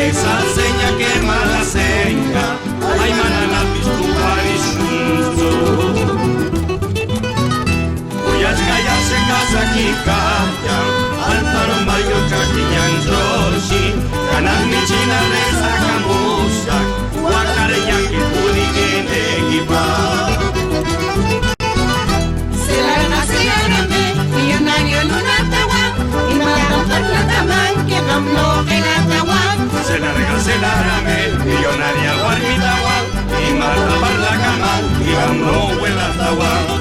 esa seña que mala seña, ay manana pistu parishunzo. Uyas kaya se casa kikaya, altaro mayo chakiñan joshi, kanan mi china reza kamusa, wakare yaki puri kene kipa. Se larga millonaria guarmita guan, y mata para la cama, y vamos huela tawa.